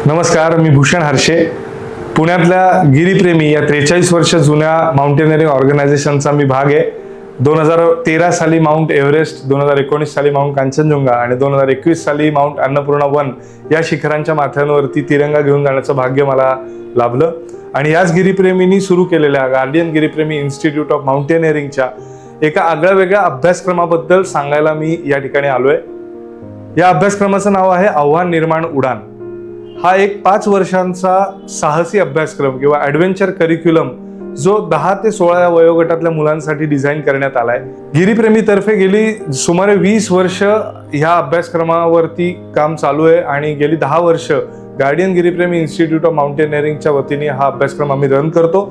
नमस्कार, मी भूषण हर्षे. पुण्यातल्या गिरीप्रेमी या 43 वर्ष जुन्या माउंटेनिअरिंग ऑर्गनायझेशनचा मी भाग आहे. 2013 साली माउंट एव्हरेस्ट, 2019 साली माउंट कांचनजुंगा आणि 2021 साली माउंट अन्नपूर्णा 1 या शिखरांच्या माथ्यांवरती तिरंगा घेऊन जाण्याचं भाग्य मला लाभलं. आणि याच गिरीप्रेमींनी सुरू केलेल्या गार्डियन गिरीप्रेमी इन्स्टिट्यूट ऑफ माउंटेनिअरिंगच्या एका आगळ्या-वेगळ्या अभ्यासक्रमाबद्दल सांगायला मी या ठिकाणी आलोय. या अभ्यासक्रमाचं नाव आहे आव्हान निर्माण उडान. हा एक 5 वर्षांचा साहसी अभ्यासक्रम किंवा ॲडव्हेंचर करिक्युलम जो 10 ते 16 या वयोगटातल्या मुलांसाठी डिझाईन करण्यात आलाय. गिरीप्रेमीतर्फे गेली सुमारे 20 वर्ष ह्या अभ्यासक्रमावरती काम चालू आहे आणि गेली 10 वर्ष गार्डियन गिरीप्रेमी इन्स्टिट्यूट ऑफ माउंटेनिअरिंगच्या वतीने हा अभ्यासक्रम आम्ही रन करतो.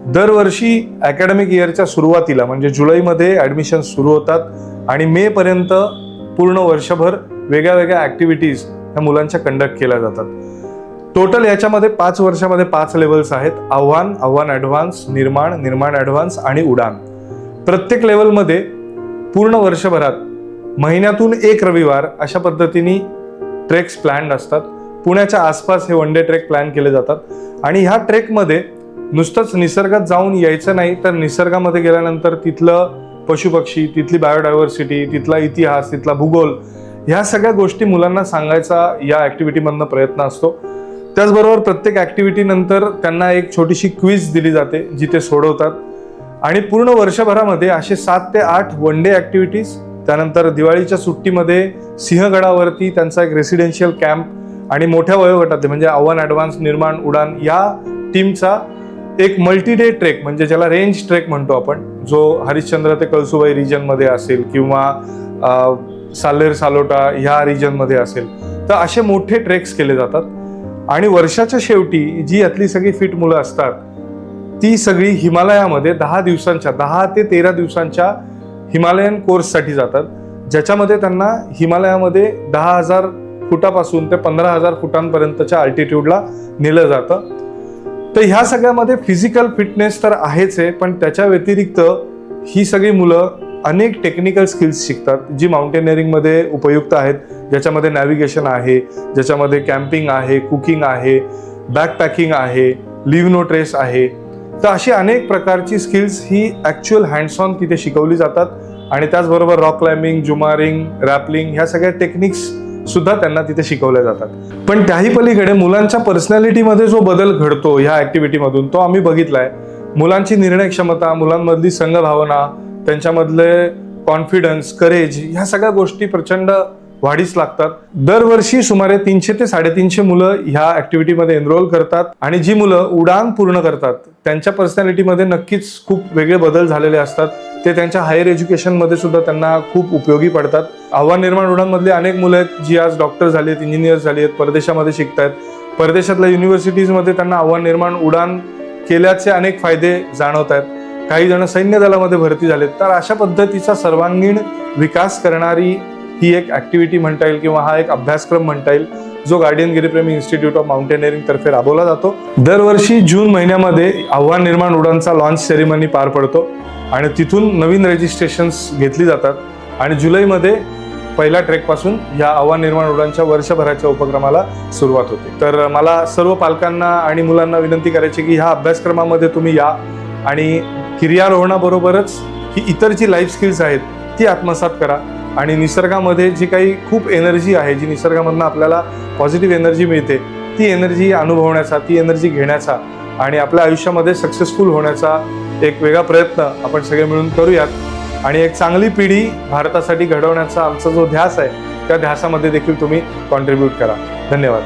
दरवर्षी अकॅडमिक इयरच्या सुरुवातीला म्हणजे जुलैमध्ये ॲडमिशन सुरू होतात आणि मे पर्यंत पूर्ण वर्षभर वेगळ्या वेगळ्या ॲक्टिव्हिटीज ह्या मुलांच्या कंडक्ट केल्या जातात. टोटल याच्यामध्ये 5 वर्षामध्ये 5 लेवल्स आहेत: आव्हान, आव्हान ॲडव्हान्स, निर्माण, निर्माण ॲडव्हान्स आणि उडान. प्रत्येक लेवलमध्ये पूर्ण वर्षभरात महिन्यातून 1 रविवार अशा पद्धतीने ट्रेक्स प्लॅन्ड असतात. पुण्याच्या आसपास हे 1 डे ट्रेक प्लॅन केले जातात आणि ह्या ट्रेकमध्ये नुसतंच निसर्गात जाऊन यायचं नाही, तर निसर्गामध्ये गेल्यानंतर तिथलं पशुपक्षी, तिथली बायोडायव्हर्सिटी, तिथला इतिहास, तिथला भूगोल ह्या सगळ्या गोष्टी मुलांना सांगायचा या ॲक्टिव्हिटीमधनं प्रयत्न असतो. त्याचबरोबर प्रत्येक ॲक्टिव्हिटीनंतर त्यांना एक छोटीशी क्विज दिली जाते जी ते सोडवतात. आणि पूर्ण वर्षभरामध्ये असे 7 ते 8 1 डे ॲक्टिव्हिटीज, त्यानंतर दिवाळीच्या सुट्टीमध्ये सिंहगडावरती त्यांचा एक रेसिडेन्शियल कॅम्प आणि मोठ्या वयोगटातले म्हणजे आव्हान, ॲडव्हान्स, निर्माण, उडान या टीमचा एक मल्टी डे ट्रेक म्हणजे ज्याला रेंज ट्रेक म्हणतो आपण, जो हरिश्चंद्र ते कळसुबाई रिजनमध्ये असेल किंवा साल्हेर सालोटा ह्या रिजनमध्ये असेल, तर असे मोठे ट्रेक्स केले जातात. आणि वर्षाच्या शेवटी जी यातली सगळी फिट मुलं असतात ती सगळी हिमालयामध्ये 10 ते 13 दिवसांच्या हिमालयन कोर्ससाठी जातात, ज्याच्यामध्ये त्यांना हिमालयामध्ये 10,000 फुटापासून ते 15,000 फुटांपर्यंतच्या अल्टिट्यूडला नेलं जातं. तर ह्या सगळ्यामध्ये फिजिकल फिटनेस तर आहेच आहे, पण त्याच्या व्यतिरिक्त ही सगळी मुलं अनेक टेक्निकल स्किल्स शिकतात जी माउंटेनिअरिंगमध्ये उपयुक्त आहेत, ज्याच्यामध्ये नॅव्हिगेशन आहे, ज्याच्यामध्ये कॅम्पिंग आहे, कुकिंग आहे, बॅकपॅकिंग आहे, लिव्ह नो ट्रेस आहे. तर अशी अनेक प्रकारची skills he actual hands on तिथे शिकवली जातात. आणि त्याचबरोबर रॉक क्लाइम्बिंग, जुमारिंग, रॅपलिंग ह्या सगळ्या टेक्निक्स सुद्धा त्यांना तिथे शिकवल्या जातात. पण त्याही पलीकडे मुलांच्या पर्सनॅलिटीमध्ये जो बदल घडतो ह्या ॲक्टिव्हिटीमधून तो आम्ही बघितलाय. मुलांची निर्णय क्षमता, मुलांमधली संघभावना, त्यांच्यामधले कॉन्फिडन्स, करेज ह्या सगळ्या गोष्टी प्रचंड वाढीस लागतात. दरवर्षी सुमारे 300 ते 350 मुलं ह्या ॲक्टिव्हिटीमध्ये एनरोल करतात आणि जी मुलं उडान पूर्ण करतात त्यांच्या पर्सनॅलिटीमध्ये नक्कीच खूप वेगळे बदल झालेले असतात. ते त्यांच्या हायर एज्युकेशनमध्ये सुद्धा त्यांना खूप उपयोगी पडतात. आव्हान निर्माण उडानमधले अनेक मुलं आहेत जी आज डॉक्टर झाली आहेत, इंजिनियर झाली आहेत, परदेशामध्ये शिकतायत. परदेशातल्या युनिव्हर्सिटीजमध्ये त्यांना आव्हान निर्माण उडान केल्याचे अनेक फायदे जाणवत आहेत. काही जण सैन्य दलामध्ये भरती झालेत. तर अशा पद्धतीचा सर्वांगीण विकास करणारी ही एक ॲक्टिव्हिटी म्हणता येईल किंवा हा एक अभ्यासक्रम म्हणता येईल जो guardian Giripremi institute of mountaineering तर्फे राबवला जातो. दरवर्षी जून महिन्यामध्ये आव्हान निर्माण उडानचा लॉन्च सेरेमनी पार पडतो आणि तिथून नवीन रजिस्ट्रेशन्स घेतली जातात आणि जुलैमध्ये पहिल्या ट्रेकपासून या आव्हान निर्माण उडानच्या वर्षभराच्या उपक्रमाला सुरुवात होते. तर मला सर्व पालकांना आणि मुलांना विनंती करायची की ह्या अभ्यासक्रमामध्ये तुम्ही या आणि गिर्यारोहणाबरोबरच ही इतर जी लाईफ स्किल्स आहेत ती आत्मसात करा. आणि निसर्गामध्ये जी काही खूप एनर्जी आहे, जी निसर्गामधनं आपल्याला पॉझिटिव्ह एनर्जी मिळते, ती एनर्जी अनुभवण्याचा, ती एनर्जी घेण्याचा आणि आपल्या आयुष्यामध्ये सक्सेसफुल होण्याचा एक वेगळा प्रयत्न आपण सगळे मिळून करूयात. आणि एक चांगली पिढी भारतासाठी घडवण्याचा आमचा जो ध्यास आहे त्या ध्यासामध्ये देखील तुम्ही कॉन्ट्रीब्यूट करा. धन्यवाद.